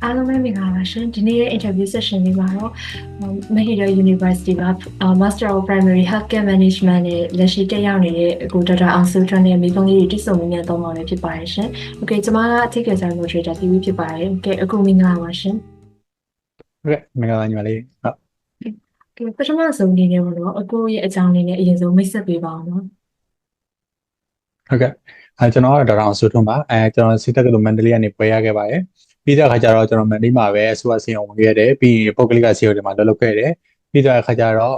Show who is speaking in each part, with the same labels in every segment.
Speaker 1: အားလုံးပဲမင်္ဂလာပါရှင်ဒီနေ့ရဲ့ interview session လေးမှာတော့ Mahidol University က Master of Primary Healthcare Management နဲ့လက်ရှိတက်ရောက်နေတဲ့ကိုဒေါက်တာအောင်စိုးထွန်းနဲ့မိဘလေးတွေတိစုံမြင်သုံးပါမယ်ဖြစ်ပါတယ်ရှင်။ Okay ကျွန်မက Take Exam Moderator TV ဖြစ်ပါတယ်။ Okay အခုမင်္ဂလာပါရှင်
Speaker 2: ။ဟုတ်ကဲ့မင်္ဂလာညီမလေး။ဟုတ်
Speaker 1: ။ Okay ပထမဆုံးအနေနဲ့ပေါ့နော်အခုရဲ့အကြောင်းလေးနဲ့အရင်ဆုံးမိတ်ဆက်ပေးပါအောင်နော်
Speaker 2: ။ဟုတ်ကဲ့ကျွန်တော်ကတော့ဒေါက်တာအောင်စိုးထွန်းပါ။ကျွန်တော်စီတက်ကလို့မန္တလေးကနေပွဲရခဲ့ပါတယ်။ပြီးတဲ့အခါကျတော့ကျွန်တော်မန္တလေးမှာပဲအစိုးရစီရင်ဝင်ခဲ့တယ်ပြီးရင်ပုဂ္ဂလိကစီရင်တွေမှာလုပ်ခဲ့တယ်။ပြီးတဲ့အခါကျတော့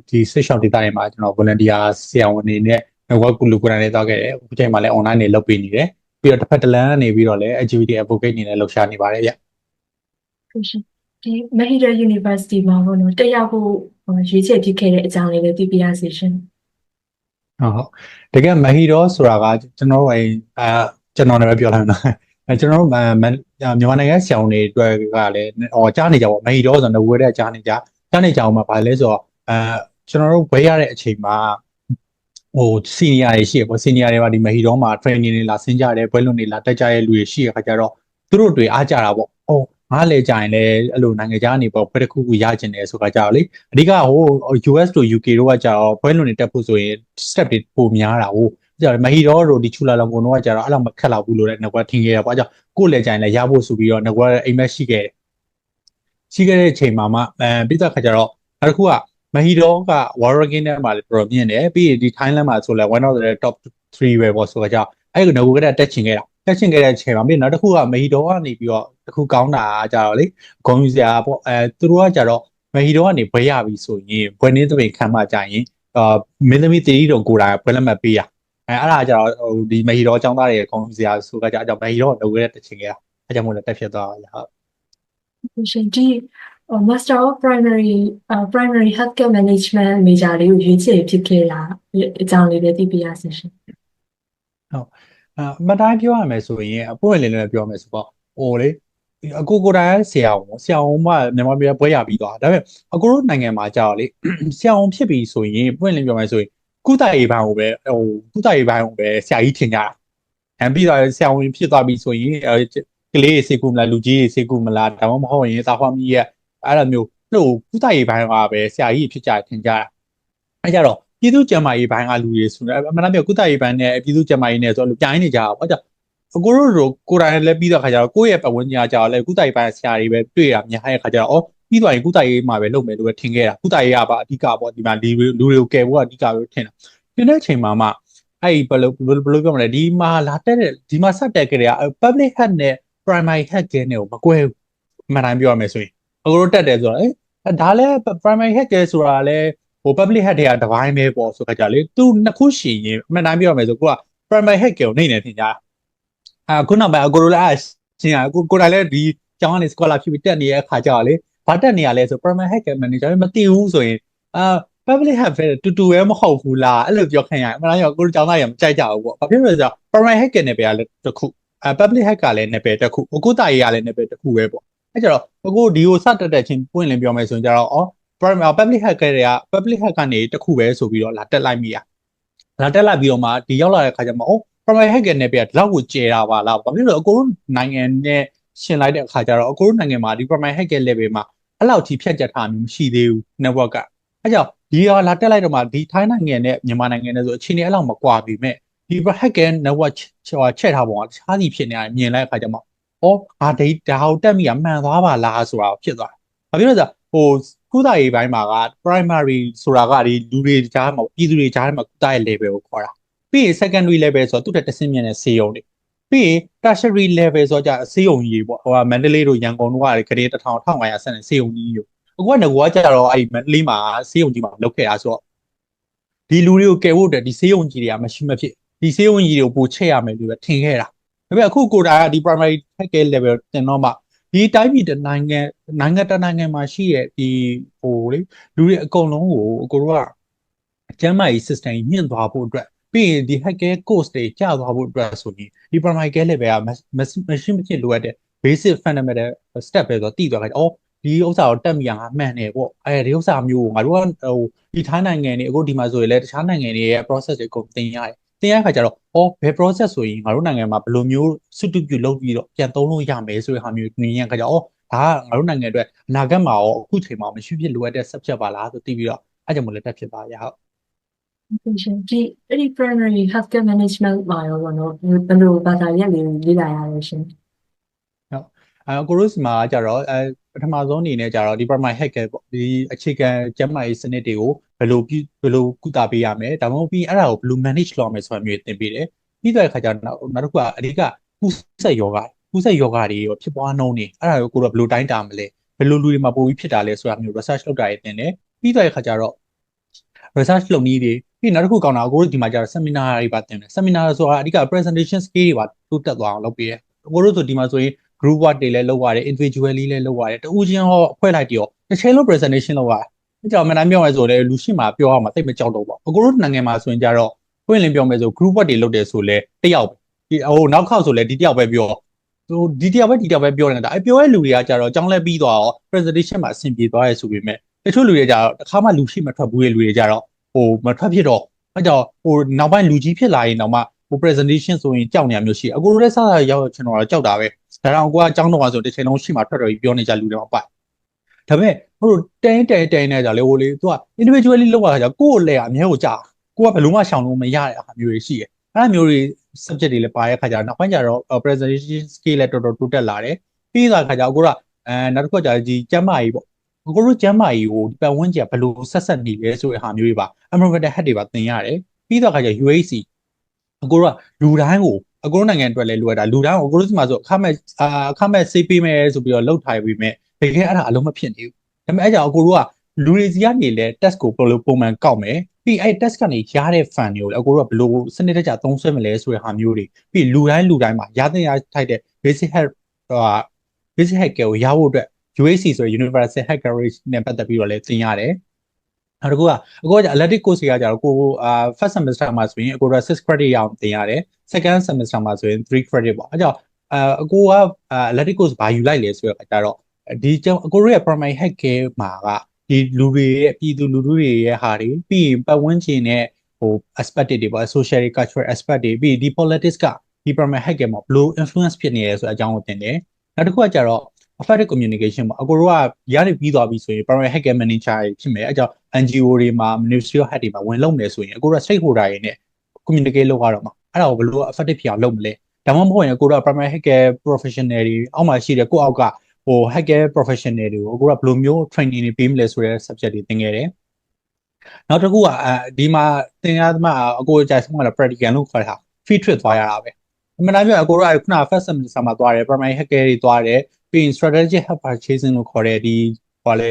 Speaker 2: ဒီစစ်ရှောင်းဒေတာတွေမှာကျွန်တော် volunteer စီရင်ဝင်နေနဲ့ work ကိုလူကိုယ်တိုင်လေးတောက်ခဲ့တယ်။အခုချိန်မှာလည်း online နေလုပ်ပေးနေတယ်။ပြီးတော့တစ်ဖက်တစ်လမ်းကနေပြီးတော့လည်း LGBT advocate အနေနဲ့လှုပ်ရှားနေပါတယ်ဗျ
Speaker 1: ။ဟုတ်ရှင်ဒီ Mahidol University မှာပေါ့နော်တက်ရောက်ဖို့ရွေးချယ်ဖြစ်ခဲ့တဲ့အကြောင်းလေးလည်းသိပြရစီရှင်ဟ
Speaker 2: ုတ်တကယ်မဟီဒေါဆိုတာကကျွန်တော်တို့ကျွန်တော်လည်းပြောလိုက်နော်ကျွန်တော်တို့မြန်မာနိုင်ငံဆရာဝန်တွေအတွက်ကလည်းကြားနေကြပါမဟီဒေါဆိုတော့ဝဲတဲ့ကြားနေကြအောင်မှာဗာလဲဆိုတော့ကျွန်တော်တို့ဝဲရတဲ့အချိန်မှာစီနီယာတွေရှိရပေါ့စီနီယာတွေပါဒီမဟီဒေါမှာ training တွေလာဆင်းကြတယ်ဘွဲလွန်တွေလာတက်ကြတဲ့လူတွေရှိရခါကြတော့သူတို့တွေအားကြတာပေါ့ငါလည်းကြာရင်လည်းအဲ့လိုနိုင်ငံခြားနေပေါ့ဘွဲတစ်ခုခုရကျင်တယ်ဆိုတာကြောက်လေအဓိကUS တို့ UK တို့ကကြာတော့ဘွဲလွန်တွေတက်ဖို့ဆိုရင် step တွေပိုများတာကြာမဟီဒေါတို့ဒီချူလာလောင်ကုန်တို့ကကြာတော့အဲ့လိုမခက်တော့ဘူးလို့လည်း network ထင်ခဲ့ရပါကြောင့်ကိုလည်းကြာရင်လည်းရဖို့ဆိုပြီးတော့ network အိမ်မက်ရှိခဲ့တဲ့အချိန်မှာမှပြီးတဲ့ခါကျတော့နောက်တစ်ခုကမဟီဒေါက Warren နဲ့မှာလည်းတော်တော်မြင့်တယ်ပြီးရင်ဒီ Thailand မှာဆိုလဲ one of the top 3ပဲပေါ့ဆိုတော့ကြာအဲ့ကိုငကိုကတက်ချင်ခဲ့တဲ့အချိန်မှာပြီးနောက်တစ်ခုကမဟီဒေါကနေပြီးတော့တစ်ခုကောင်းတာကြတော့လေဂုံယူစရာပေါ့သူတို့ကကြတော့မဟီဒေါကနေဘွဲရပြီဆိုရင်ဘွဲနေသဘင်ခံမှကြရင်မင်းသမီးတီတီတို့ကိုယ်တိုင်ဘွဲလက်မှတ်ပေးရအဲ့ဒါကြတော့ဒီမဟီဒေါအကြောင်းသားတွေဂုံယူစရာဆိုကကြအကြောင်းမဟီဒေါငကိုကတက်ချင်ခဲ့တာအဲ့ကြောင့်မို့လဲတက်ဖြစ်သွားတာ
Speaker 1: ဟုတ်ရှင်ဒီ Master of Primary Healthcare Management major လေးကိုရွေးချယ်ဖြစ်ခဲ့တာအကြောင်းလေးလည်းသိပြရစီရှင်ဟ
Speaker 2: ုတ်မတိုင်းပြောရမယ်ဆိုရင်အပွင့်လင်းလည်းပြောမယ်ဆိုတော့လေအကိုကိုယ်တိုင်ဆရာဝန်မှမြန်မာပြည်ပွဲရပြီးသွားဒါပေမဲ့အကိုတို့နိုင်ငံမှာကြာတော့လေဆရာဝန်ဖြစ်ပြီဆိုရင်ပွင့်လင်းပြောမယ်ဆိုရင်ကုသရေးဘိုင်းကိုပဲကုသရေးဘိုင်းကိုပဲဆရာကြီးထင်ကြတာပြီးတော့ဆရာဝန်ဖြစ်သွားပြီဆိုရင်ကလေးတွေစေကူမလားလူကြီးတွေစေကူမလားဒါမှမဟုတ်ရင်သာဖွားမီးရဲ့အဲ့လိုမျိုးကုသရေးဘိုင်းကပဲဆရာကြီးဖြစ်ကြထင်ကြတာအဲ့ကြတော့ပြည်သူ့ကျန်းမာရေးဘိုင်းကလူတွေဆိုတော့အမှန်တမ်းပြောကုသရေးဘိုင်းနဲ့ပြည်သူ့ကျန်းမာရေးနဲ့ဆိုတော့ပြိုင်နေကြတာပေါ့ကြောင့်အကိုတို့ကိုယ်တိုင်လည်းပြီးတော့ခါကျတော့ကိုယ့်ရဲ့ပတ်ဝန်းကျင်ကကြာတော့လေကုသရေးဘိုင်းဆရာတွေပဲတွေ့ရများတဲ့ခါကျတော့ပြီးသွားရင်ကုသရေးမှာပဲလုပ်မယ်လို့ပဲထင်ခဲ့တာကုသရေးကပါအဓိကပေါ့ဒီမှာလူတွေကိုကယ်ဖို့ကအဓိကပဲထင်တာဒီတဲ့အချိန်မှာမှအဲ့ဘယ်လိုပြောမလဲဒီမှာလာတက်တဲ့ဒီမှာစတက်ကြတဲ့ public health နဲ့ primary health care နဲ့ကိုမကွဲဘူးအမှန်တိုင်းပြောရမယ်ဆိုရင်အကိုတို့တက်တယ်ဆိုတော့ဒါလည်း primary health care ဆိုတာလည်းpublic health တွေကတပိုင်းပဲပေါ့ဆိုခါကြလေသူနှစ်ခုရှိရင်အမှန်တိုင်းပြောရမယ်ဆိုကိုက primary health care ကိုနေနေထင်ကြတာခုနောက်ပိုင်းအကိုတို့လည်းရှင်းရကိုယ်တိုင်လည်းဒီကျောင်းကနေ scholar ဖြစ်ပြီးတက်နေတဲ့အခါကြတော့လေဘာတက်နေရလဲဆို primary health care manager မသိဘူးဆိုရင်public health ပဲတူတူပဲမဟုတ်ဘူးလားအဲ့လိုပြောခံရတယ်အမှန်တိုင်းကိုတို့ကျောင်းသားတွေမကြိုက်ကြဘူးပေါ့ဘာဖြစ်လို့လဲဆိုတော့ primary health care နယ်ပယ်ကလည်းတစ်ခုpublic health ကလည်းနယ်ပယ်တစ်ခုကုသရေးကလည်းနယ်ပယ်တစ်ခုပဲပေါ့အဲ့ကြတော့အခုဒီကိုစတက်တဲ့ချင်းပွင့်လင်းပြောမယ်ဆိုရင်ကြတော့public health care တွေက public health ကနေတစ်ခုပဲဆိုပြီးတော့လာတက်လိုက်မိရလာတက်လိုက်ပြီးတော့မှဒီရောက်လာတဲ့ခါကျမှprimary health care နယ်ပယ်ကဒီလောက်ကိုကျဲတာပါလားဘာဖြစ်လို့အကိုတို့နိုင်ငံနဲ့ရှင်းလိုက်တဲ့အခါကျတော့အကိုတို့နိုင်ငံမှာဒီ primary health care level မှာအဲ့လောက်ကြီးဖြတ်ချက်ထားမျိုးမရှိသေးဘူး network ကအဲ့ကြောင့်ဒီလာတက်လိုက်တော့မှဒီထိုင်းနိုင်ငံနဲ့မြန်မာနိုင်ငံနဲ့ဆိုအခြေအနေအဲ့လောက်မကွာပြီမဲ့ဒီ health care network ချက်ထားပုံကတခြားစီဖြစ်နေတာမြင်လိုက်အခါကျမှငါဒါကိုတက်မိရမှန်သွားပါလားဆိုတာဖြစ်သွားတယ်ဘာဖြစ်လို့လဲဆိုကုသရေးပိုင်းမှာက primary ဆိုတာကဒီလူတွေကြားမှာပြည်သူတွေကြားမှာကုသရေး level ကိုခေါ်တာပြီးရင် secondary level ဆိုတော့သူ့တက်တဆင့်မြင့်တဲ့ဆေးရုံတွေပြီးရင် tertiary level ဆိုတော့ကြာဆေးရုံကြီးပေါ့မန္တလေးတို့ရန်ကုန်တို့ကခရီး1500ဆက်နေဆေးရုံကြီးကိုအခုကငါကကြာတော့အဲ့မန္တလေးမှာဆေးရုံကြီးမှာလောက်ခဲ့တာဆိုတော့ဒီလူတွေကိုကယ်ဖို့အတွက်ဒီဆေးရုံကြီးတွေကမရှိမဖြစ်ဒီဆေးရုံကြီးတွေကိုပို့ချက်ရမယ်လို့ပဲထင်ခဲ့တာဒါပေမဲ့အခုကိုယ်တိုင်ကဒီ primary health level တင်တော့မှဒီတိုင်းပြည်နိုင်ငံမှာရှိတဲ့ဒီလေလူတွေအကုန်လုံးကိုကိုတို့ကကျန်းမာရေး system ညှင့်သွားဖို့အတွက်ပြီးရင်ဒီ hacker course တွေကျသွားဖို့အတွက်ဆိုရင်ဒီ primary care level ကမရှိမဖြစ်လိုအပ်တဲ့ basic fundamental step ပဲဆိုတော့တည်သွားလိုက်ဒီဥစ္စာကိုတက်မိရငါမှန်တယ်ပေါ့ဒီဥစ္စာမျိုးကိုငါတို့ကဒီထိုင်းနိုင်ငံတွေအခုဒီမှာဆိုရင်လည်းတခြားနိုင်ငံတွေရဲ့ process တွေအကုန်သင်ရတယ် သင်ရခါကျတော့ဘယ် process ဆိုရင်ငါတို့နိုင်ငံမှာဘယ်လိုမျိုးစွတ်တူပြုလုပ်ပြီးတော့ပြန်သုံးလို့ရမယ်ဆိုတဲ့ဟာမျိုးနည်းရခါကျတော့ဒါကငါတို့နိုင်ငံအတွက်အနာဂတ်မှာရောအခုချိန်မှာမရှိဖြစ်လိုအပ်တဲ့ subject ပါလားဆိုသိပြီးတော့အဲ့ကြောင့်မလို့တက်ဖြစ်ပါရဟုတ်ဟ
Speaker 1: ုတ်ရှင်ဒီအဲ့ဒီ primary healthcare management မှာရောပေါ့နော်ဘယ်လိုဘာသာရပ်လေးလေ့လာရလဲရှင်
Speaker 2: ဟုတ်ကိုရိုးစီမှာကြတော့ပထမဆုံးအနေနဲ့ကြတော့ဒီ primary health care ပေါ့ဒီအခြေခံကျန်းမာရေးစနစ်တွေကိုဘယ်လိုကုသပေးရမယ်ဒါမှမဟုတ်ပြီးအဲ့ဒါကိုဘယ်လို manage လုပ်ရမယ်ဆိုတာမျိုးသင်ပေးတယ်ပြီးတော့အခါကျတော့နောက်တစ်ခုကအဓိကကူးစက်ယောဂတွေရောဖြစ်ပွားနှုန်းတွေအဲ့ဒါကိုကိုတော့ဘယ်လိုတိုင်းတာမလဲဘယ်လိုလူတွေမှာပိုပြီးဖြစ်တာလဲဆိုတာမျိုး research လုပ်တာရတင်တယ်ပြီးတော့အခါကျတော့ research လုပ်နည်းတွေပြီးနောက်တစ်ခုကောင်းတာကိုတို့ဒီမှာကျတော့ seminar တွေပါတင်တယ် seminar ဆိုတာအဓိက presentation skill တွေပါတိုးတက်သွားအောင်လုပ်ပေးတယ်ကိုတို့ဆိုဒီမှာဆိုရင် group work တွေလည်းလုပ်ရတယ် individually လည်းလုပ်ရတယ်တဦးချင်းဟောအဖွဲ့လိုက်တရောတစ်ချိန်လုံး presentation လုပ်ရတယ်အဲ့ကြောင့်မနာပြောမယ်ဆိုလည်းလူရှိမှပြောရမှာတိတ်မကြောက်တော့ပါကိုတို့နိုင်ငံမှာဆိုရင်ကြတော့ဖွင့်လင်းပြောမယ်ဆို group work တွေလုပ်တယ်ဆိုလဲတယောက်ဒီနောက်ခေါက်ဆိုလဲဒီတယောက်ပဲပြောဒီတယောက်ပဲပြောနေတာအဲ့ပြောတဲ့လူတွေကကြတော့အကြောင်းလဲပြီးသွားတော့ presentation မှာအဆင်ပြေသွားရဲဆိုပေမဲ့တချို့လူတွေကြတော့တစ်ခါမှလူရှိမထွက်ဘူးရဲ့လူတွေကြတော့မထွက်ဖြစ်တော့အဲ့ကြောင့်နောက်ပိုင်းလူကြီးဖြစ်လာရင်တော့မှpresentation ဆိုရင်ကြောက်နေရမျိုးရှိအခုတို့လည်းစရောက်ကျွန်တော်ကြောက်တာပဲဒါတော့ကိုကအကြောင်းတော့ဆိုတစ်ချိန်လုံးရှိမှထွက်တော်ပြီးပြောနေကြလူတွေမှာပိုက်ဒါပေမဲ့တိုင်းနေကြလေလေသူက individually လောက်ရတာကိုယ့်လည်းအမြဲကိုကြာကိုကဘယ်လိုမှရှောင်လို့မရတဲ့အခါမျိုးတွေရှိတယ်အဲ့လိုမျိုးတွေ subject တွေလည်းပါတဲ့အခါကျတော့နောက်ပိုင်းကျတော့ presentation skill လည်းတော်တော်တိုးတက်လာတယ်ပြီးတော့အခါကျတော့ကိုကနောက်တစ်ခုကဒီကျမ်းမာရေးပေါ့ကိုတို့ကျမ်းမာရေးကိုဒီပတ်ဝန်းကျင်ဘယ်လိုဆက်နေလဲဆိုတဲ့ဟာမျိုးတွေပါ environmental health တွေပါသင်ရတယ်ပြီးတော့အခါကျ UHC ကိုတို့ကလူတိုင်းကိုကိုတို့နိုင်ငံအတွက်လည်းလိုအပ်တာလူတိုင်းကိုကိုတို့ဒီမှာဆိုအခမဲ့စေးပေးမယ်ဆိုပြီးတော့လောက်ထားပြီးမဲ့တကယ်အဲ့ဒါအလုံးမဖြစ်နေဘူးဒါပေမဲ့အဲ့ကြောင့်ကိုတို့ကလူတွေစီကနေလဲ test ကိုပုံမှန်ကောက်မယ်ပြီးအဲ့ test ကနေရတဲ့ fund တွေကိုလည်းကိုတို့ကဘယ်လိုစနစ်တကျသုံးစွဲမလဲဆိုတဲ့ဟာမျိုးတွေပြီးလူတိုင်းမှာရတဲ့ထိုက်တဲ့ basic health care ကိုရဖို့အတွက် UHC ဆိုရယ် Universal Health Coverage နဲ့ပတ်သက်ပြီးတော့လည်းသင်ရတယ်နောက်တစ်ခုကအခုက athletic course တွေကကြတော့ကိုfirst semester မှာဆိုရင်ကိုက6 credit ရအောင်သင်ရတယ် second semester မှာဆိုရင်3 credit ပေါ့အဲကြောင့်ကိုက athletic course ဘာယူလိုက်လဲဆိုတော့ကြတော့ဒီကိုရဲ့ primary health care မှာကဒီလူတွေရဲ့ပြည်သူလူထုတွေရဲ့ဟာတွေပြီးရင်ပတ်ဝန်းကျင်နဲ့aspect တွေပေါ့ social cultural aspect တွေပြီးဒီ politics ကဒီ primary health care မှာဘယ်လို influence ဖြစ်နေလဲဆိုတဲ့အကြောင်းကိုသင်တယ်နောက်တစ်ခုကကြတော့ effective communication ပေါ့အခုတို့ကရနေပြီးသွားပြီဆိုရင် primary health care manager ဖြစ်မယ်အဲကြောင့် NGO တွေမှာ ministry of health တွေမှာဝင်လုပ်နေဆိုရင်အခုတို့ stakeholder တွေနဲ့ communicate လုပ်ရတော့မှာအဲ့ဒါကိုဘယ်လို effective ဖြစ်အောင်လုပ်မလဲဒါမှမဟုတ်ရင်ကိုတို့က primary health care professional တွေအောက်မှာရှိတဲ့ကိုအောက်ကhealth care professional တွေကိုအခုကဘယ်လိုမျိုး training တွေပေးမလဲဆိုတဲ့ subject တွေသင်ခဲ့တယ်နောက်တစ်ခုကဒီမှာသင်ရသမှာအခုအကြိုက်ဆုံးကတော့ practical လို့ခေါ်တာ field trip သွားရတာပဲအမှန်တမ်းပြောအခုတို့ကခုန first semester မှာသွားတယ် primary health care တွေသွားတယ်ပြီးရင် strategic health purchasing လို့ခေါ်တဲ့ဒီဟောလဲ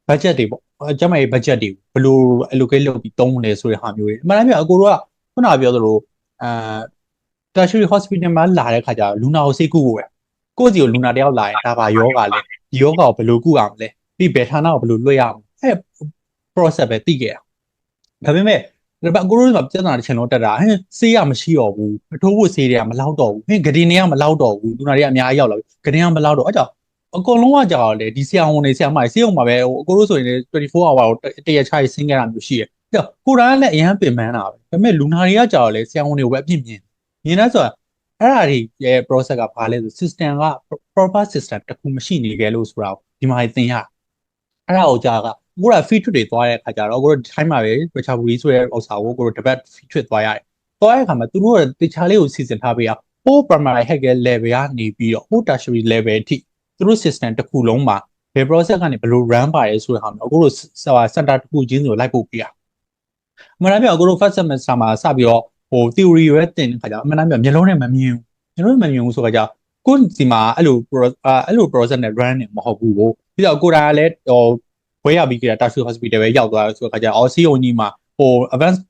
Speaker 2: budget တွေပေါ့ကျမရဲ့ budget တွေဘယ်လို allocate လုပ်ပြီးသုံးလဲဆိုတဲ့ဟာမျိုးတွေအမှန်တမ်းပြောအခုတို့ကခုနပြောသလိုtertiary hospital မှာလာတဲ့ခါကျလူနာကိုစိတ်ကူဖို့ပဲကိုယ့်စီကိုလူနာတယောက်လာရင်ဒါပါယောဂလဲဒီယောဂကိုဘယ်လိုကုအောင်လဲပြီးဘယ်ဌာနကိုဘယ်လိုလွှဲရအောင်အဲ process ပဲသိခဲ့တာဒါပေမဲ့အခုတို့ကပြဿနာတစ်ချင်လုံးတက်တာဆေးရမရှိတော့ဘူးအထိုးဖို့ဆေးတွေကမလောက်တော့ဘူးဂဒင်းတွေကမလောက်တော့ဘူးလူနာတွေကအများကြီးရောက်လာပြီဂဒင်းကမလောက်တော့အဲ့ကြောင့်အကုန်လုံးကကြောက်လေဒီဆရာဝန်တွေဆရာမတွေဆေးရုံမှာပဲအခုတို့ဆိုရင်24 hour တရက်ချရေးဆင်းခဲ့တာမျိုးရှိတယ်အဲ့ကြောင့်ကိုယ်တိုင်လည်းအရန်ပင်ပန်းတာပဲဒါပေမဲ့လူနာတွေကကြောက်လေဆရာဝန်တွေကိုပဲအပြစ်မြင်နေဆိုတာအဲ့ဒါတွေရဲ့ process ကဘာလဲဆို system က proper system တခုမရှိနေကြလို့ဆိုတာဒီမှာသင်ရအဲ့ဒါကိုကြာကကိုက feed တွေသွားတဲ့အခါကျတော့ကိုတို့ထိုင်းမှာပဲပချာဘူးကြီးဆိုတဲ့ဥစ္စာကိုကိုတို့တပတ် feed သွားရတယ်သွားတဲ့အခါမှာသူတို့ကတခြားလေးကိုစီစဉ်ထားပေးအောင်ဟို primary health care level ကနေပြီးတော့ဟို tertiary level အထိသူတို့ system တစ်ခုလုံးမှာဘယ် process ကနေဘယ်လို run ပါလဲဆိုတဲ့ဟာမျိုးကိုတို့ center တစ်ခုချင်းစီကိုလိုက်ပို့ပေးရအမှန်တမ်းပြောကိုတို့ first semester မှာစပြီးတော့theory ရွယ်တင်တဲ့ခါကျအမှန်တမ်းပြောမျက်လုံးနဲ့မမြင်ဘူးဆိုကြကိုဒီမှာအဲ့လို process နဲ့ run နေမဟုတ်ဘူးပြီးတော့ကိုယ်တိုင်ကလည်းဝဲရပြီးကြတာ tertiary hospital ပဲရောက်သွားဆိုတော့ခါကျCOE မှာadvanced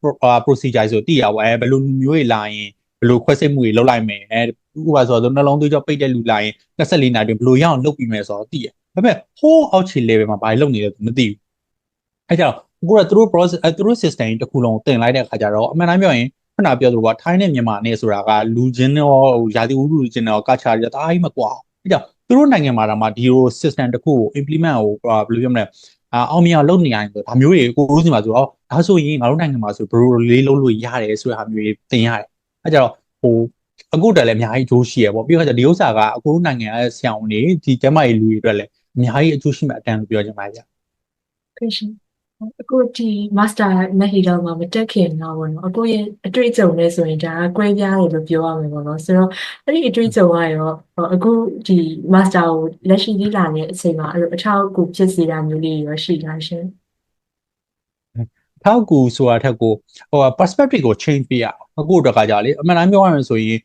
Speaker 2: procedure ဆိုတည်ရပါဘယ်လိုလူမျိုးတွေလာရင်ဘယ်လိုခွဲစိတ်မှုတွေလုပ်လိုက်မယ်ဥပမာဆိုတော့နှလုံးသွေးကြောပိတ်တဲ့လူလာရင်24နာရီတွင်ဘယ်လိုရအောင်လုပ်ပြီးမယ်ဆိုတော့တည်ရဒါပေမဲ့ဟိုးအောက်ခြေ level မှာဘာလုပ်နေလဲမသိဘူးအဲ့ကြောင့်ကိုကသူတို့ process သူတို့ system တစ်ခုလုံးတင်လိုက်တဲ့အခါကျတော့အမှန်တမ်းပြောရင်ခုနပြောသလိုပေါ့ထိုင်းနဲ့မြန်မာနဲ့ဆိုတာကလူချင်းရောရာသီဥတုချင်းရောကချာရတာအားကြီးမကွာအဲ့ကြောင့်သူတို့နိုင်ငံမှာတော့မှဒီလို system တစ်ခုကို implement ကိုဘယ်လိုပြောမလဲ အောင်မြင်အောင်လုပ်နေရတယ်ဆိုဒါမျိုးတွေကိုရိုးစီမှာဆိုတော့ဒါဆိုရင်ငါတို့နိုင်ငံမှာဆိုဘယ်လိုလေးလုပ်လို့ရတယ်ဆိုတဲ့ဟာမျိုးတွေသင်ရတယ်အဲကြတော့အခုတည်းလည်းအများကြီးအကျိုးရှိရပေါ့ပြီးတော့ဒီဥစ္စာကအခုနိုင်ငံရဲ့ဆရာဝန်တွေဒီကျမကြီးလူတွေအတွက်လည်းအများကြီးအကျိုးရှိမှအတန်းလို့ပြောချင်ပါတယ်ဗျ
Speaker 1: ဟုတ်ရှင်အခုဒီ master မဟီတော့မှာမတက်ခင်တော့ဘောနော်အခုရဲ့အတွေ့အကြုံနဲ့ဆိုရင်ဒါကွဲပြားတယ်လို့ပြောရမှာပေါ့နော်ဆိုတော့အဲ့ဒီအတွေ့အကြုံကရောအခုဒီ master ကိုလက်ရှိလေ့လာနေတဲ့အချိန်မှာအဲ့လိုအထောက်အကူဖြစ်စေတာမျိုးလေးရောရှိလားရှင်
Speaker 2: ထောက်ကူဆိုတာထက်ကိုperspective ကို change ပြရအခုတခါကြလေအမှန်တမ်းပြောရမယ်ဆိုရင်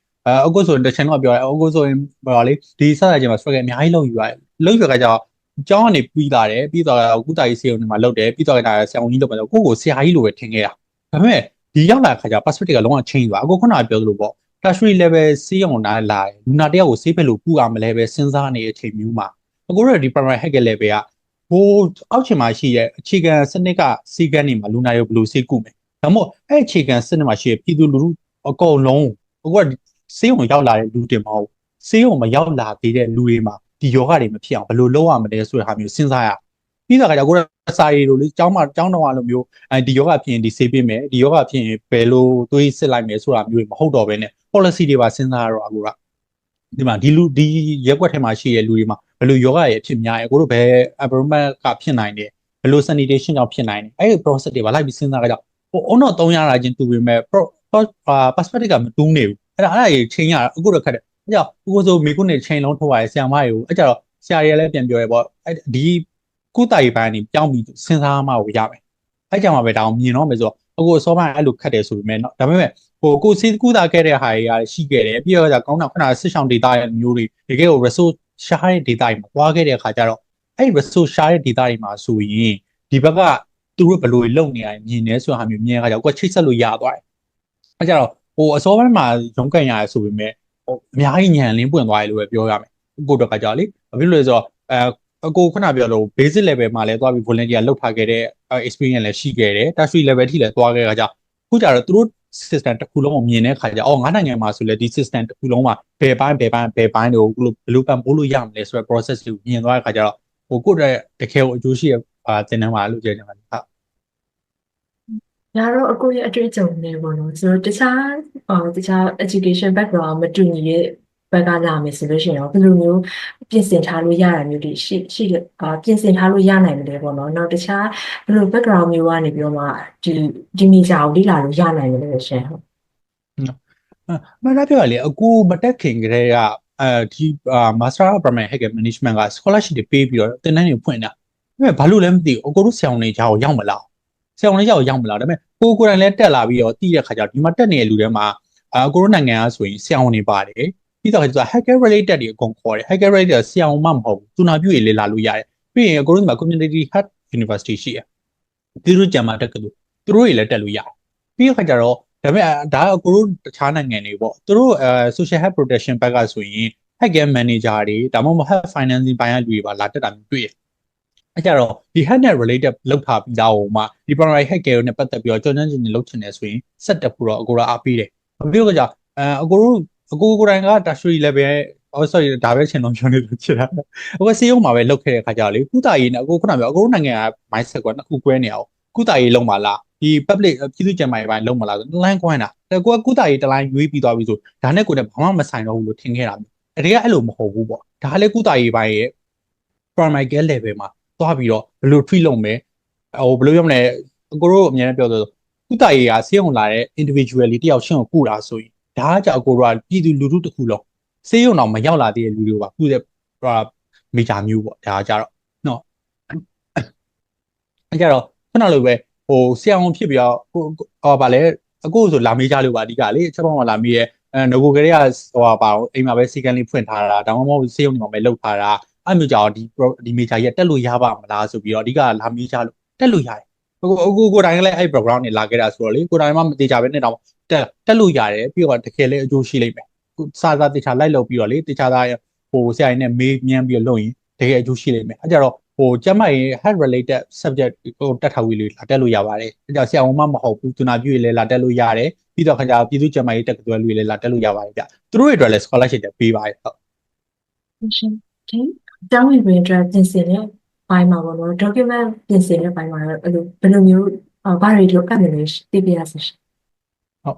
Speaker 2: အခုဆိုရင်တစ်ချိန်တော့ပြောရအခုဆိုရင်ဘာလေဒီစတဲ့ချိန်မှာ struggle အများကြီးလုပ်ယူရတယ်လုပ်ယူကြကြကျောင်းကနေပြီးလာတယ်ပြီးတော့ကုသရေးဆေးရုံတွေမှာလုပ်တယ်ပြီးတော့ဒါဆရာဝန်ကြီးလုပ်မယ်ဆိုကိုယ့်ကိုဆရာကြီးလိုပဲထင်ခဲ့တာဒါပေမဲ့ဒီရောက်လာခါကျ perspective ကလုံးဝ change သွားအခုခုနကပြောသလိုပေါ့ tertiary level ဆေးရုံနားလာလူနာတယောက်ကိုဆေးဖက်လို့ပူရမလဲပဲစဉ်းစားနေတဲ့အချိန်မျိုးမှာအခုတော့ဒီ primary health care level ကဟိုအောက်ခြေမှာရှိရဲ့အခြေခံစနစ်ကစီကန်းနေမှာလူနာရောဘယ်လိုဆေးကုမယ်ဒါမှမဟုတ်အဲ့အခြေခံစနစ်မှာရှိရဲ့ပြည်သူလူထုအကုန်လုံးအခုကဆေးရုံရောက်လာတဲ့လူတွေမဟုတ်ဆေးရုံမရောက်လာသေးတဲ့လူတွေမှာဒီယောဂတွေမဖြစ်အောင်ဘယ်လိုလုပ်ရမလဲဆိုတဲ့ဟာမျိုးစဉ်းစားရပြီးတော့ကကြာကိုစာရီလိုလေကျောင်းတော်လိုမျိုးဒီယောဂဖြစ်ရင်ဒီဆေးပေးမယ်ဒီယောဂဖြစ်ရင်ဘယ်လိုသွေးစစ်လိုက်မယ်ဆိုတာမျိုးမဟုတ်တော့ဘဲနဲ့ policy တွေပါစဉ်းစားရတော့အခုကဒီမှာဒီရက်ွက်ထဲမှာရှိတဲ့လူတွေမှာဘယ်လိုယောဂရဲ့အဖြစ်များရဲ့ကိုတို့ဘယ် environment ကဖြစ်နိုင်တယ်ဘယ်လို sanitation ကြောင့်ဖြစ်နိုင်တယ်အဲ့ဒီ process တွေပါလိုက်ပြီးစဉ်းစားကြတော့ဟိုအုံတော့300ရာချင်းတူပေမဲ့ perspective ကမတူးနေဘူးအဲ့ဒါကြီးချင်းရအခုတော့ခက်တယ်အဲ့ကြောင့်ကိုဆိုမိကုနဲ့ချိန်လုံးထုတ်ရဆရာမတွေကိုအဲ့ကြတော့ဆရာတွေလည်းပြန်ပြောရဲပေါ့အဲ့ဒီကုသရေးပိုင်းနေပြောင်းပြီးစဉ်းစားမှကိုရမယ်အဲ့ကြောင့်မှပဲဒါအောင်မြင်တော့မယ်ဆိုတော့အခုအစောပိုင်းအဲ့လိုခက်တယ်ဆိုပေမဲ့เนาะဒါပေမဲ့ကိုစီးကုသခဲ့တဲ့ဟာတွေကရှိခဲ့တယ်ပြီးတော့じゃကောင်းတာခုနကစစ်ဆောင် data ရဲ့မျိုးတွေတကယ်ကို resource ရှားတဲ့ data တွေမှာတွားခဲ့တဲ့အခါကျတော့အဲ့ resource ရှားတဲ့ data တွေမှာဆိုရင်ဒီဘက်ကသူတို့ဘယ်လိုလုပ်နေရမြင်နေဆိုတာဟာမျိုးမြင်ရကြတော့ကိုကချိတ်ဆက်လို့ရသွားတယ်အဲ့ကြတော့အစောပိုင်းမှာရုံးကန်ရတယ်ဆိုပေမဲ့အများကြီးညံလင်းပွင့်သွားတယ်လို့ပဲပြောရမယ်ကိုတော့ကကြလေဘာဖြစ်လို့လဲဆိုတော့ကိုခုနပြောလို့ basic level မှာလည်းသွားပြီး volunteer လုပ်ထားခဲ့တဲ့ experience လည်းရှိခဲ့တယ် tertiary level ထိလည်းသွားခဲ့ကြခုကြတော့သူတို့ system တစ်ခုလုံးကိုမြင်တဲ့ခါကျငါးနိုင်ငံမှာဆိုလဲဒီ system တစ်ခုလုံးမှာဘယ်ပိုင်းတွေကိုဘယ်လိုပံ့ပိုးလို့ရမလဲဆိုတဲ့ process ကိုမြင်သွားတဲ့ခါကျတော့ကိုယ့်တကယ်ကိုအကျိုးရှိရသင်တန်းပါလို့ပြောချင်ပါတယ်ဟုတ်ဒ
Speaker 1: ါတော့အခုရဲ့အတွေ့အကြုံနဲ့ပေါ့နော်ဆိုတော့တခြား education background မတူညီတဲ့ဘက်ကလာမယ်ဆိုလို့ရှိရင်တော့ဘယ်လိုမျိုးပြင်ဆင်ထားလို့ရတာမျိုးတွေရှိပြင်ဆင်ထားလို့ရနိုင်တယ်ပေါ့နော်နောက်တခြားဘယ်လို background မျိုးကနေပြီးတော့မှဒီမီဂျာကိုလေ့လာလို့ရနိုင်တယ်လို့ရှင်ဟုတ်
Speaker 2: မှန်တယ်ပြောရလေအခုမတက်ခင်ကတည်းကဒီ Master of Primary Health Management က scholarship တွေပေးပြီးတော့သင်တန်းတွေဖွင့်တာဒါပေမဲ့ဘာလို့လဲမသိဘူးအကိုတို့ဆရာဝန်တွေကြားကိုရောက်မလားဆရာဝန်တွေကြားကိုရောက်မလားဒါပေမဲ့ကိုယ်တိုင်လည်းတက်လာပြီးတော့တည်တဲ့ခါကျတော့ဒီမှာတက်နေတဲ့လူတွေမှာကိုတို့နိုင်ငံကဆိုရင်ဆရာဝန်တွေပါတယ်ပြီးတော့health care related တွေအကုန်ခေါ်တယ် health care related ဆရာဝန်မှမဟုတ်ဘူးသူနာပြုတွေလေ့လာလို့ရတယ်ပြီးရင်ကိုတို့ဒီမှာ community health university ရှိတယ်သူတို့ကျမ်းမာတက်ကလို့သူတို့တွေလည်းတက်လို့ရတယ်ပြီးတော့ခါကျတော့ဒါပေမဲ့ဒါကကိုတို့တခြားနိုင်ငံတွေပေါ့သူတို့social health protection ဘက်ကဆိုရင် health care manager တွေဒါမှမဟုတ် health financing ဘိုင်းကလူတွေပါလာတက်တာမျိုးတွေ့ရအဲ့ကြတော့ဒီ health နဲ့ related လောက်ထားပြီးသားဟိုမှာဒီ primary health care နဲ့ပတ်သက်ပြီးတော့ကြော်ညာချင်းလုပ်ချင်တယ်ဆိုရင်ဆက်တက်ဖို့တော့အကိုရာအားပေးတယ်ပြီးတော့ကြာအကိုကိုတိုင်က tertiary level sorry ဒါပဲချင်တော့ပြောနေလို့ချစ်တာအခုစေးရုံမှာပဲလောက်ခဲ့တဲ့ခါကျတော့လေကုသရေးနဲ့အခုခုနပြောအကိုတို့နိုင်ငံက mindset ကနှစ်ခုကွဲနေအောင်ကုသရေးလုံးပါလားဒီ public ပြည်သူ့ကျန်းမာရေးပိုင်းလုံးမလားဆိုတလိုင်းကွမ်းတာကိုကကုသရေးတလိုင်းရွေးပြီးသွားပြီဆိုဒါနဲ့ကိုယ်နဲ့ဘာမှမဆိုင်တော့ဘူးလို့ထင်ခဲ့တာတကယ်အဲ့လိုမဟုတ်ဘူးပေါ့ဒါလည်းကုသရေးပိုင်းရဲ့ primary care level မှာသွားပြီးတော့ဘယ်လို treat လုပ်မယ်ဘယ်လိုပြောမလဲအကိုတို့အများနဲ့ပြောဆိုကုသရေးကဆေးရုံလာတဲ့ individually တယောက်ချင်းကိုကုတာဆိုရင်ဒါကကြောက်အကိုတို့ကပြည်သူလူထုတစ်ခုလုံးဆေးရုံတော့မရောက်လာသေးတဲ့လူတွေပါကုတဲ့မေဂျာမျိုးပေါ့ဒါကကြတော့နော်အဲ့ကြတော့ခုနလိုပဲဆရာဝန်ဖြစ်ပြီးတော့ဗာလဲအခုဆိုလာမေးကြလို့ပါအဓိကလေချက်ပေါင်းကလာမေးရဲ့ငကိုကလေးကပါအိမ်မှာပဲစီကံလေးဖွင့်ထားတာဒါမှမဟုတ်ဆေးရုံတွေမှာပဲလုပ်ထားတာအဲ့မျိုးကြောင့်ဒီမေဂျာကြီးတက်လို့ရပါမလားဆိုပြီးတော့အဓိကလာမေးကြလို့တက်လို့ရတယ်အခုကိုတိုင်းလည်းအဲ့ background တွေလာခဲ့တာဆိုတော့လေကိုတိုင်းမှမသေးကြပဲနဲ့တော့တက်လို့ရတယ်ပြီးတော့တကယ်လည်းအကျိုးရှိလိမ့်မယ်စာတေချာလိုက်လုပ်ပြီးတော့လေတေချာသားဆရာကြီးနဲ့မေးမြန်းပြီးတော့လုပ်ရင်တကယ်အကျိုးရှိလိမ့်မယ်အဲ့ကြတော့ကျမရဲ့ health related subject တက်ထားဝေးလေးလာတက်လို့ရပါတယ်အဲ့ကြောင့်ဆရာဝန်မှမဟုတ်ဘူးသူနာပြုရေးလည်းလာတက်လို့ရတယ်ပြီးတော့ခကြပြည်သူ့ကျန်းမာရေးတက္ကသိုလ်တွေလည်းလာတက်လို့ရပါတယ်ဗျသူတို့တွေအတွက်လည်း scholarship တွေပေးပါတယ်ဟုတ်ရ
Speaker 1: ှင်ဒီတောင်းဝင်အတွက်ပြင်ဆင်တဲ့ ပိုင်းမှာပေါ့နော် document ပြင်ဆင်တဲ့ပိုင်းမှာတော့အဲ့လိုဘယ်လိုမျိုးဘာတွေလိုအပ်နေလဲသိပြရစီရှင်
Speaker 2: ဟုတ်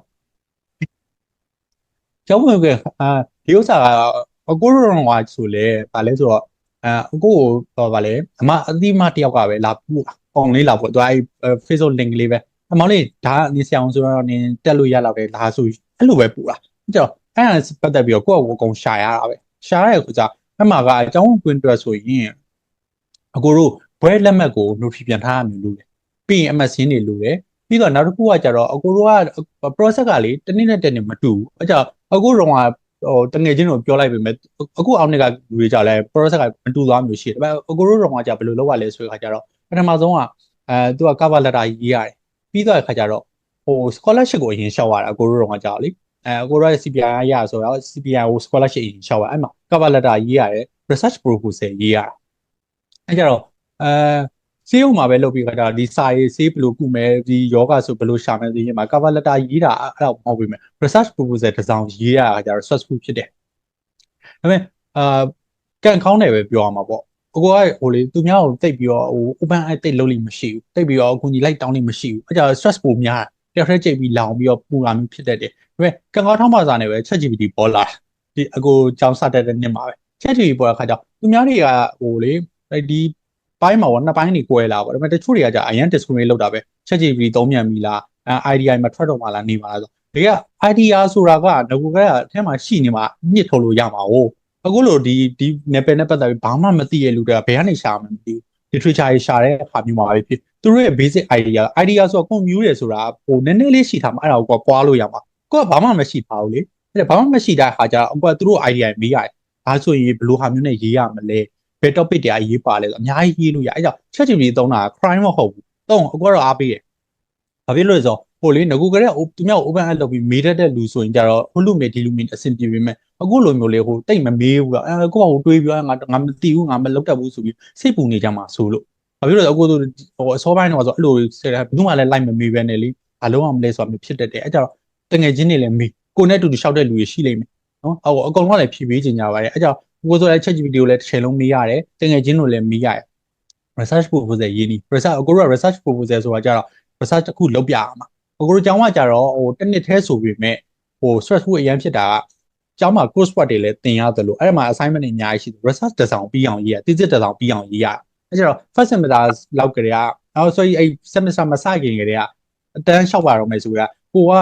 Speaker 2: ကျောင်းဝင်ကဒီဥစ္စာကအကိုရောတော့ဆိုလေဗာလဲဆိုတော့အကိုကိုဗာလဲအမအတိမတယောက်ကပဲလာပို့အောင်လေးလာပို့သူအဲ့ Facebook link လေးပဲအမောင်လေးဒါနင်းဆရာအောင်ဆိုတော့နင်းတက်လို့ရတော့တယ်ဒါဆိုအဲ့လိုပဲပို့တာကျတော့အဲ့ဒါပတ်သက်ပြီးတော့ကိုယ့်အကုန်ရှာရတာပဲရှာရတဲ့ခါကျအဲ့မှာကအကျောင်းဝင်အတွက်ဆိုရင်အကိုတို့ဘွဲလက်မှတ်ကို notification ပြန်ထားရမျိုးလို့ပြီးရင် MSN တွေလို့တယ်ပြီးတော့နောက်တစ်ခုကကြတော့အကိုတို့က process ကလေတနေ့နဲ့တနေ့မတူဘူးအဲ့ကြောင့်အခုတော့တငယ်ချင်းတို့ပြောလိုက်ပေမဲ့အခုအောက်နှစ်ကလူတွေကြလဲ process ကမတူသွားမျိုးရှိတယ်ဒါပေမဲ့အကိုတို့တော့ကြဘယ်လိုလုပ်ရလဲဆိုတဲ့ခါကျတော့ပထမဆုံးကသူက cover letter ရေးရတယ်ပြီးတော့ခါကျတော့scholarship ကိုအရင်ရှောက်ရတာအကိုတို့တော့ကြလေအကိုတို့က CPI ရဆိုတော့ CPI ကို scholarship အရင်ရှောက်ရအဲ့မှာ cover letter ရေးရတယ် research proposal ရေးရအဲ့ကြတော့ဆေးရုံမှာပဲလုပ်ပြီးခါကျတော့ဒီစာရေးဆေးဘယ်လိုကုမယ်ဒီယောဂဆိုဘယ်လိုရှာမယ်ဆိုရင်မှာ cover letter ရေးတာအဲ့တော့မဟုတ်ပြီမယ် research proposal တစ်စောင်ရေးရတာကျတော့ stressful ဖြစ်တယ်ဒါပေမဲ့ကန်ခေါင်းတယ်ပဲပြောရမှာပေါ့အကိုကဟိုလေသူများကိုတိတ်ပြီးတော့ဟို open eye တိတ်လုံးလိမရှိဘူးတိတ်ပြီးတော့အကူကြီးလိုက်တောင်းလိမရှိဘူးအဲ့ကျတော့ stress ပိုများတာတယောက်တည်းကြိတ်ပြီးလောင်ပြီးတော့ပူလာမျိုးဖြစ်တတ်တယ်ဒါပေမဲ့ကန်ခေါင်းထောင်းပါစာနဲ့ပဲ ChatGPT ပေါ်လာဒီအကိုကြောင်းစတတ်တဲ့နှစ်မှာပဲ ChatGPT ပေါ်တဲ့ခါကျတော့သူများတွေကဟိုလေဒီပိုင်းမှာပေါ့နှစ်ပိုင်းနေကွဲလာပေါ့ဒါပေမဲ့တချို့တွေကကြာအရင် discriminate လုပ်တာပဲ ChatGPT သုံးမြန်ပြီလားIDI မှာထွက်တော့မှလားနေပါလားဆိုတကယ် idea ဆိုတာကငကူကအထက်မှာရှိနေမှာမြင့်ထုတ်လို့ရမှာ哦အခုလို့ဒီနယ်ပယ်နဲ့ပတ်သက်ပြီးဘာမှမသိရလူတွေကဘယ်ကနေရှာမှမသိဘူး literature ရေးရှာတဲ့အခါမျိုးမှာပဲဖြစ်သူတို့ရဲ့ basic idea ဆိုတော့ကွန်မြူတယ်ဆိုတာဟိုနည်းနည်းလေးရှိထားမှာအဲ့ဒါကိုကွာလို့ရမှာကိုကဘာမှမရှိပါဘူးလေအဲ့ဒါဘာမှမရှိတဲ့အခါကျတော့အကွာသူတို့ idea မေးရတယ်ဒါဆိုရင်ဘယ်လိုဟာမျိုးနဲ့ရေးရမလဲဘယ် topic တွေအရေးပါလဲဆိုအများကြီးရေးလို့ရအဲ့ကြောင့် ChatGPT သုံးတာ crime မဟုတ်ဘူးသုံးအကွာတော့အားပေးတယ်ဘာဖြစ်လို့လဲဆိုတော့ဟိုလေငကူကလေးသူများ open app လုပ်ပြီးမေးတတ်တဲ့လူဆိုရင်ကြတော့ဟိုလူမေးဒီလူမေးအဆင်ပြေပေမဲ့အခုလိုမျိုးလေဟိုတိတ်မမေးဘူးလားကိုကဟိုတွေးပြီးငါမသိဘူးငါမလုပ်တတ်ဘူးဆိုပြီးစိတ်ပူနေကြမှာဆိုလို့ဘာဖြစ်လို့လဲအခုဆိုဟိုအစောပိုင်းတော့ဆိုအဲ့လိုဘယ်သူမှလည်းလိုက်မမေးပဲနဲ့လေဘာလို့အောင်မလဲဆိုတာမျိုးဖြစ်တတ်တယ်အဲ့ကြတော့တငယ်ချင်းတွေလည်းမေးကိုနဲ့တူတူရှောက်တဲ့လူတွေရှိလိမ့်မယ်နော်ဟိုအကုန်လုံးလည်းဖြည့်ပေးကြညာပါတယ်အဲ့ကြတော့ကိုဆိုလည်း ChatGPT ကိုလည်းတစ်ချိန်လုံးမေးရတယ်တငယ်ချင်းတို့လည်းမေးရတယ် research proposal ရေးနီ research ကိုတို့က research proposal ဆိုတာကြတော့ research တစ်ခုလုပ်ပြရမှာကိုတို့ကျောင်းကကြတော့ဟိုတစ်နှစ်ထဲဆိုပြီးမဲ့ဟို stressful အရင်ဖြစ်တာကကျောင်းမှာ course work တွေလည်းသင်ရတယ်လို့အဲ့ဒါမှာ assignment တွေအများကြီးရှိတယ် research တစ်စောင်ပြီးအောင်ရေးရတိကျတစ်စောင်ပြီးအောင်ရေးရအဲ့ကျတော့ first semester လောက်ကလေးကအော် sorry အဲ့ semester မစခင်ကလေးကအတန်းလျှောက်ပါတော့မယ်ဆိုတော့ကိုက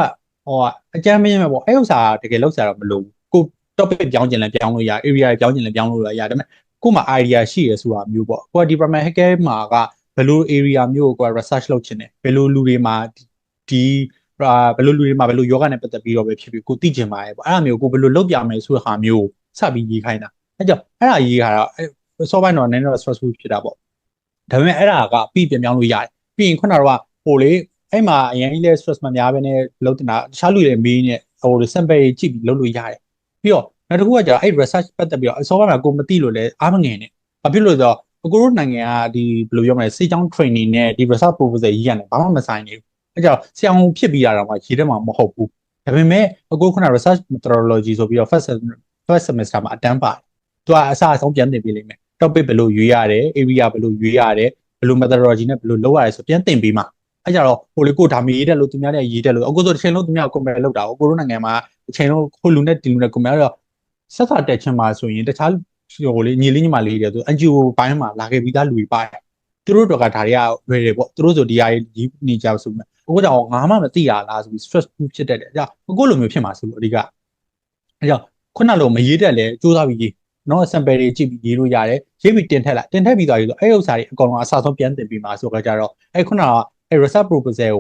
Speaker 2: ဟိုအကြမ်းမင်းပဲပေါ့အဲ့ဥစ္စာတကယ်လောက်ဆရာတော့မလိုဘူးကို topic ပြောင်းကျင်လည်းပြောင်းလို့ရ area ပြောင်းကျင်လည်းပြောင်းလို့ရဒါပေမဲ့ကို့မှာ idea ရှိရဆိုတာမျိုးပေါ့ကိုက department hacker မှာကဘယ်လို area မျိုးကို research လုပ်ချင်တယ်ဘယ်လိုလူတွေမှာဒီဘယ်လိုလူတွေမှာဘယ်လိုယောဂနဲ့ပတ်သက်ပြီးတော့ပဲဖြစ်ပြီးကိုသိချင်ပါရဲ့ပေါ့အဲ့ဒါမျိုးကိုဘယ်လိုလုပ်ပြမယ်ဆိုတဲ့ဟာမျိုးစပြီးရေးခိုင်းတာအဲ့ကြောင့်အဲ့ဒါရေးခါတော့စောပိုင်းတော့နည်းနည်း stressful ဖြစ်တာပေါ့ဒါပေမဲ့အဲ့ဒါကပြီးပြန်ပြောင်းလို့ရတယ်ပြီးရင်ခုနကတော့ဟိုလေအဲ့မှာအရင်ကြီးလဲ stress မများဘဲနဲ့လုပ်တင်တာတခြားလူတွေမေးနေဟို sample ကြည့်ပြီးလုပ်လို့ရတယ်ပြီးတော့နောက်တစ်ခုကကျတော့အဲ့ research ပတ်သက်ပြီးတော့အစောပိုင်းမှာကိုမသိလို့လဲအားမငယ်နဲ့ဘာဖြစ်လို့လဲဆိုတော့အခုတို့နိုင်ငံကဒီဘယ်လိုပြောမလဲစေချောင်း training နဲ့ဒီ research proposal ရေးရတယ်ဘာမှမဆိုင်နေဘူးအဲ့ကြောင့်ဆရာဝန်ဖြစ်ပြီးရတာမှရေးတယ်မှာမဟုတ်ဘူးဒါပေမဲ့အခုခုန research methodology ဆိုပြီးတော့ first semester မှာအတန်းပါတယ်သူကအစအဆုံးပြန်သင်ပေးလိမ့်မယ် topic ဘယ်လိုရွေးရတယ် area ဘယ်လိုရွေးရတယ်ဘယ်လို methodology နဲ့ဘယ်လိုလုပ်ရတယ်ဆိုပြန်သင်ပေးမှာအဲ့ကြတော့ဟိုလေကိုဒါမေးရေးတယ်လို့သူများနဲ့ရေးတယ်လို့အခုဆိုတစ်ချိန်လုံးသူများ comment လုပ်တာကိုတို့နိုင်ငံမှာတစ်ချိန်လုံးဟိုလူနဲ့ဒီလူနဲ့ comment တော့ဆက်စာတက်ချင်မှာဆိုရင်တခြားဟိုလေညီလေးညီမလေးတွေဆို NGO ဘိုင်းမှာလာခဲ့ပြီးသားလူတွေပါတယ်သူတို့တော့ကဒါတွေကလွယ်တယ်ပေါ့သူတို့ဆိုဒီဟာကြီးနေကြဆိုမှအခုတော့ငါမှမသိရလားဆိုပြီး stress ဖြစ်တတ်တယ်အဲ့ကြောင့်အခုလိုမျိုးဖြစ်မှာဆိုလို့အဓိကအဲ့ကြောင့်ခုနလိုမရေးတတ်လဲစူးစမ်းပြီးရေးနော် sample တွေကြည့်ပြီးရေးလို့ရတယ်ရေးပြီးတင်ထက်လိုက်တင်ထက်ပြီးသွားပြီဆိုအဲ့ဥစ္စာတွေအကောင်လုံးအစားဆုံးပြန်တင်ပြီးမှာဆိုတော့ကြတော့အဲ့ခုနကအဲ့ research proposal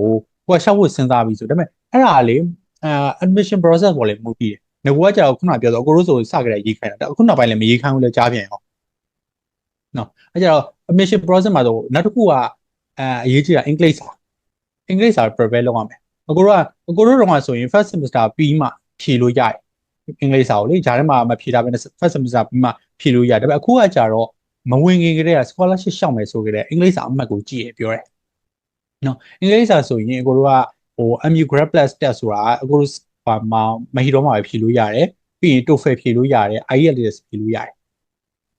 Speaker 2: ကိုရှောက်ဖို့စဉ်းစားပြီးဆိုဒါပေမဲ့အဲ့ဒါလေadmission process ပေါ်လေမူတည်တယ်ငါကကြောက်ခုနပြောတော့အကိုတို့ဆိုစကြရရေးခိုင်းတာအခုနောက်ပိုင်းလည်းမရေးခိုင်းဘူးလဲကြားပြန်ရောနော်အဲ့ကြတော့ admission process မှာတော့နောက်တစ်ခုကအရေးကြီးတာအင်္ဂလိပ်စာ prepare လုပ်ရမယ်အကိုတို့တော့ဆိုရင် first semester ပြီးမှဖြေလို့ရတယ်အင်္ဂလိပ်စာကိုလေဂျာထဲမှာမဖြေတာပဲ first semester ပြီးမှဖြေလို့ရတယ်ဒါပေမဲ့အခုကကြတော့မဝင်ခင်ကတည်းက scholarship ရှောက်မယ်ဆိုကြတဲ့အင်္ဂလိပ်စာအမှတ်ကိုကြည့်ရပြောတယ်နော်အင်္ဂလိပ်စာဆိုရင်အကိုတို့ကဟို MU Grad Plus Test ဆိုတာအကိုတို့မဟီတော့မှာပဲဖြေလို့ရတယ်ပြီးရင် TOEFL ဖြေလို့ရတယ် IELTS ဖြေလို့ရတယ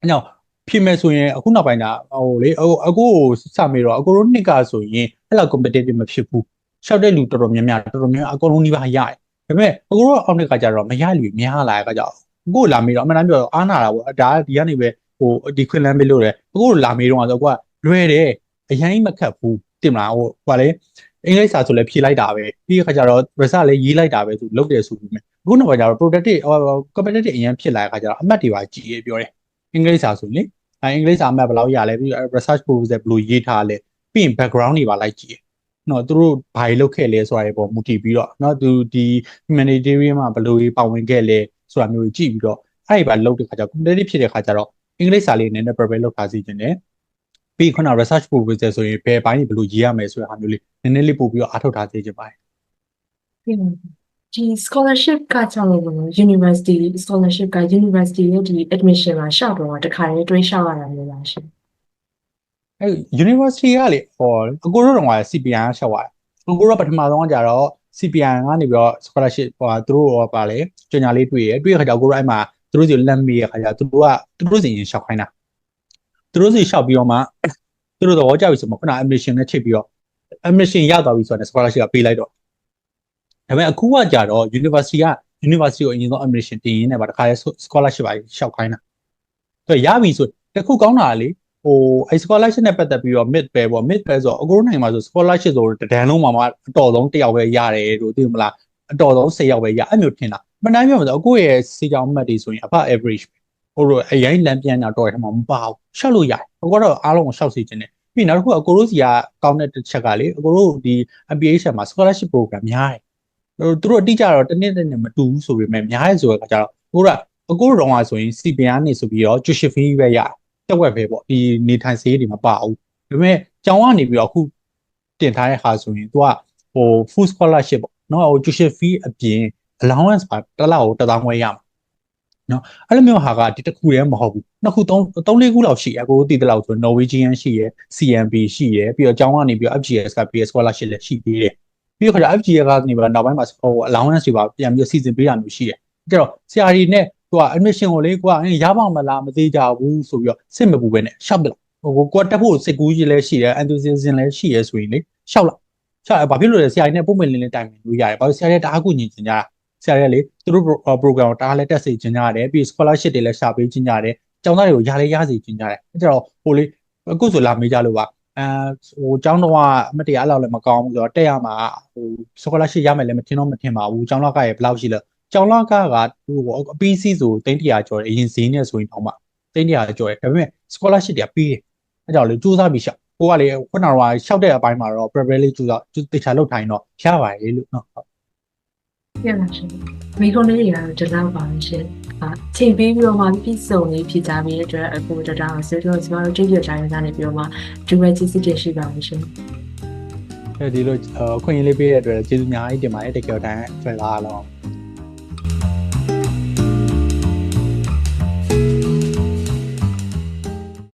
Speaker 2: ်အဲကြောင့် ဖြစ်မဲ့ဆိုရင်အခုနောက်ပိုင်းဒါဟိုလေအခုစမေတော့အကိုတို့နှစ်ကဆိုရင်အဲ့လောက် competitive မဖြစ်ဘူးရှောက်တဲ့လူတော်တော်များများအကုန်လုံးဒီပါရတယ်ဒါပေမဲ့အကိုတို့အောက်နှစ်ကကြတော့မရလူများလာတဲ့ကကြောက်ကိုလာမေးတော့အမှန်တမ်းပြောအားနာတာပေါ့ဒါဒီကနေပဲဟိုဒီခွင်လန်းပေးလို့တယ်အကိုတို့လာမေးတော့ဆိုတော့ကိုကလွယ်တယ်အရင်မခတ်ဘူးတင်မလားဟိုဘာလဲအင်္ဂလိပ်စာဆိုလည်းဖြေလိုက်တာပဲပြီးတဲ့ခါကျတော့ result လည်းရေးလိုက်တာပဲသူလုပ်တယ်ဆိုပြီးမြဲအခုနောက်ပိုင်းကျတော့ productive competitive အရင်ဖြစ်လာတဲ့ခါကျတော့အမှတ်တွေပါကြည်ရပြောတယ်အင်္ဂလိပ်စာဆိုရင်လေအင်္ဂလိပ်စာအမှတ်ဘယ်လောက်ရလဲပြီး research proposal ဘယ်လိုရေးထားလဲပြီးရင် background တွေပါလိုက်ကြည့်နော်သူတို့ဘာတွေလုပ်ခဲ့လဲဆိုတာတွေပေါ်မူတည်ပြီးတော့နော်သူဒီ humanitarian မှာဘယ်လိုပါဝင်ခဲ့လဲဆိုတာမျိုးကြည့်ပြီးတော့အဲ့ဒီပါလုပ်တဲ့ခါကျတော့ competitive ဖြစ်တဲ့ခါကျတော့အင်္ဂလိပ်စာလေးနည်းနည်း prepare လုပ်ထားစီခြင်းနဲ့ပြီးခုန research proposal ဆိုရင်ဘယ်ပိုင်းဘယ်လိုရေးရမယ်ဆိုတာမျိုးလေးနည်းနည်းလေးပို့ပြီးတော့အားထုတ်ထားစေချင်ပါတယ်
Speaker 1: ဒီ scholarship ကကြောင့်လို့ university scholarship က university ရဲ့ဒီ admission မှာရှောက်တော့တခါလေးတွေးရှောက်ရတာမျိုးလားရှင်
Speaker 2: အဲ university ကလေဟောအကိုတို့တော့က CPN ရှောက်ရတယ်အကိုတို့ပထမဆုံးကကြတော့ CPN ကနေပြီးတော့ scholarship ဟိုသူတို့ရောပါလေကြေညာလေးတွေ့ရခါကျတော့အကိုတို့အဲ့မှာသူတို့စီလက်မေးရခါကျသူတို့စီရင်ရှောက်ခိုင်းတာသူတို့စီရှောက်ပြီးတော့မှသူတို့တော့ကြောက်ပြီဆိုမှခုန admission နဲ့ချိန်ပြီးတော့ admission ရသွားပြီဆိုတော့ scholarship ကပေးလိုက်တော့ဒါပေမဲ့အခုကကြတော့ university ကိုအရင်ဆုံး admission တင်ရင်းနဲ့ပါတခါလဲ scholarship ပါရှောက်ခိုင်းတာသူရပြီဆိုတခုကောင်းတာလေဟိုအဲ scholarship နဲ့ပတ်သက်ပြီးတော့ mid ပဲပေါ့ mid ပဲဆိုတော့အကိုတို့နိုင်ငံမှာဆို scholarship ဆိုတဒန်းလုံးမှာအတော်ဆုံး1ယောက်ပဲရတယ်လို့သိမလားအတော်ဆုံး10ယောက်ပဲရအဲ့မျိုးထင်တာမနိုင်ပြောမှာဆိုအကိုရဲ့စီကြောင်မှတ်တွေဆိုရင်အဖ average ဟိုလိုအရင်လမ်းပြန်တာတော်တယ်မှာမပါဘူးရှောက်လို့ရတယ်အကိုတော့အားလုံးကိုရှောက်စီခြင်းနဲ့ပြီးနောက်တစ်ခုအကိုတို့စီကကောင်းတဲ့တစ်ချက်ကလေအကိုတို့ဒီ MPH မှာ scholarship program များတယ်သူတို့အတိအကျတော့တစ်နှစ်မတူဘူးဆိုပေမဲ့များရဲဆိုတော့ကြတော့အကိုတို့တော့ဆိုရင် CPN နေဆိုပြီးတော့ tuition fee ပဲရတက်ဝက်ပဲပေါ့ဒီနေထိုင်စေးတွေမပါဘူးဒါပေမဲ့ကျောင်းကနေပြီးတော့အခုတင်ထားတဲ့ဟာဆိုရင်သူကဟို full scholarship ပေါ့နော်ဟို tuition fee အပြင် allowance ပါတစ်လောက်ကို1000ခွဲရမှာနော်အဲ့လိုမျိုးဟာကဒီတစ်ခုတည်းမဟုတ်ဘူးနှစ်ခု3-4ခုလောက်ရှိအကိုသိတဲ့လောက်ဆို Norwegian ရှိရယ် CMB ရှိရယ်ပြီးတော့ကျောင်းကနေပြီးတော့ FGS က PS scholarship လည်းရှိသေးတယ်ပြီးတော့ခါကျ FGS ကနေပြီးတော့နောက်ပိုင်းမှာဟို allowance တွေပါပြန်ပြီးစီစဉ်ပေးတာမျိုးရှိတယ်ကြတော့ဆရာကြီးနဲ့သူက admission ကိုလေကိုကရပါမလားမသေးကြဘူးဆိုပြီးတော့စစ်မပူပဲနဲ့ရှောက်ပလိုက်ဟိုကိုတက်ဖို့စိတ်ကူးကြီးလည်းရှိတယ် enthusiasm လည်းရှိရဆိုရင်လေရှောက်လိုက်ဘာဖြစ်လို့လဲဆရာကြီးနဲ့ပုံမှန်လင်းတိုင်ပင်လို့ရတယ်ဘာလို့ဆရာကြီးတအားကူညီချင်ကြတာဆရာကြီးလေသူတို့ program ကိုတအားလည်းတက်စေချင်ကြရတယ်ပြီး scholarship တွေလည်းရှာပေးချင်ကြတယ်ကျောင်းသားတွေကိုရစေချင်ကြတယ်အဲ့ကြတော့ဟိုလေအခုဆိုလာမေးကြလို့ပါဟိုကျောင်းတော်ကအမတ်တရားအဲ့လောက်လည်းမကောင်းဘူးဆိုတော့တက်ရမှာဟို scholarship ရမယ်လည်းမထင်ပါဘူးကျောင်းလောက်ကရဲ့ဘယ်လောက်ရှိလဲကျောင်းလောက်ကဟိုအပီးစီဆို300ကျော်တယ်အရင်ဈေးနဲ့ဆိုရင်တော့မှ300ကျော်တယ်ဒါပေမဲ့ scholarship တွေကပေးတယ်အဲ့ကြောင့်လေစူးစမ်းပြီးရှောက်ကိုကလေခုနကတော့ရှောက်တဲ့အပိုင်းမှာတော့ prepare လေးစူးစမ်းတေချာလုပ်ထိုင်တော့ရပါတယ်လို့နော်ဟုတ်
Speaker 1: ပြပါရှင်မိကုန်းလေးတွေကတော့ဒီလောက်ပါရှင်ချိန်ပေးပြီးတော့မှပြည့်စုံလေးဖြစ်ကြပြီးတဲ့အတွက်အခုတရားအောင်ဆိုတော့ကျွန်တော်တို့ကြည့်ရကြရနေပြီးတော့မှဒူဝဲကြီးစစ်တင်ရှိပါမယ်ရှင်
Speaker 2: အဲဒီလိုအခွင့်အရေးလေးပေးတဲ့အတွက်ကျေးဇူးများကြီးတင်ပါတယ်တကယ်တမ်းဆွဲလာအောင်